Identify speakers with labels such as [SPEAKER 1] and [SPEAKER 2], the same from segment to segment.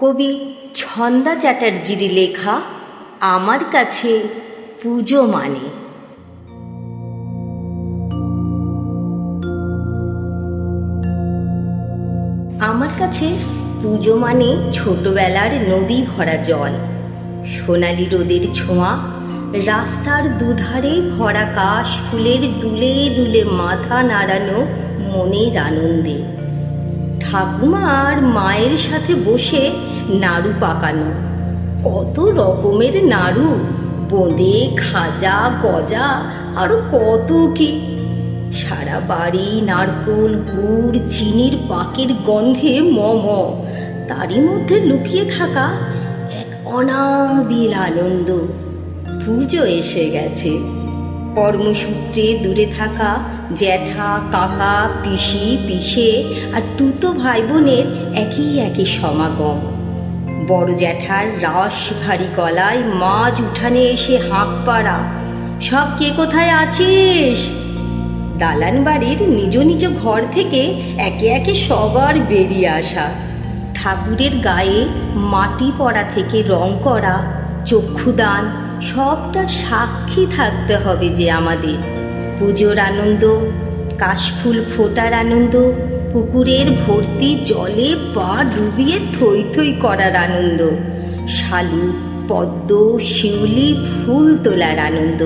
[SPEAKER 1] কবি ছন্দা চ্যাটার্জির লেখা আমার কাছে পুজো মানে। আমার কাছে পুজো মানে ছোটবেলার নদী ভরা জল, সোনালি রোদের ছোঁয়া, রাস্তার দুধারে ভরা কাশ ফুলের দুলে দুলে মাথা নাড়ানো মনের আনন্দে, ঠাকুমা আর মায়ের সাথে বসে নাড়ু পাকানো, কত রকমের নাড়ু, বোঁদে, খাজা, গজা, আরো কত কি। সারা বাড়ি নারকোল, গুড়, চিনির পাকের গন্ধে মম, তারই মধ্যে লুকিয়ে থাকা এক অনাবিল আনন্দ। পুজো এসে গেছে। কর্মসূত্রে দূরে থাকা জ্যাঠা, কাকা, পিসি, পিসে আর তুতো ভাই বোনের একই সমাগম। বড় জ্যাঠার রাস ভারী গলায় মাঝ উঠানে এসে হাঁক পাড়া, সব কে কোথায় আছিস? দালান বাড়ির নিজ নিজ ঘর থেকে একে সবার বেরিয়ে আসা, ঠাকুরের গায়ে মাটি পড়া থেকে রং করা, চক্ষুদান, সবটার সাক্ষী থাকতে হবে যে আমাদের। পুজোর আনন্দ, কাশফুল ফোটার আনন্দ, পুকুরের ভর্তি জলে পা ডুবিয়ে থই থই করার আনন্দ, শালুক, পদ্ম, শিউলি ফুল তোলার আনন্দ,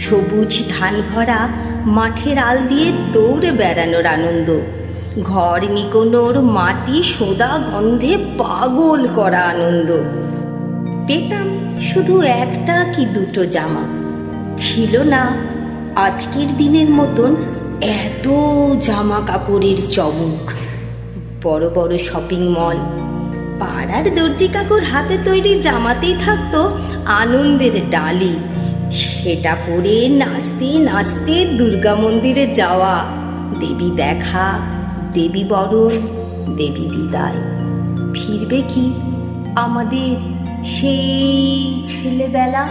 [SPEAKER 1] সবুজ ধান ভরা মাঠের আল দিয়ে দৌড়ে বেড়ানোর আনন্দ, ঘর নিকোনোর মাটি সোঁদা গন্ধে পাগল করা আনন্দ। পেতাম শুধু একটা কি দুটো জামা, ছিল না আজকের দিনের মতন এত জামা কাপড়ের চমক। বড় বড় শপিং মল, পাড়ার দর্জি কাকুর হাতে তৈরি জামাতেই থাকতো আনন্দের ডালি, সেটা পরে নাচতে নাচতে দুর্গা মন্দিরে যাওয়া, দেবী দেখা, দেবী বরণ, দেবী বিদায়। ফিরবে কি আমাদের সেই ছেলেবেলা?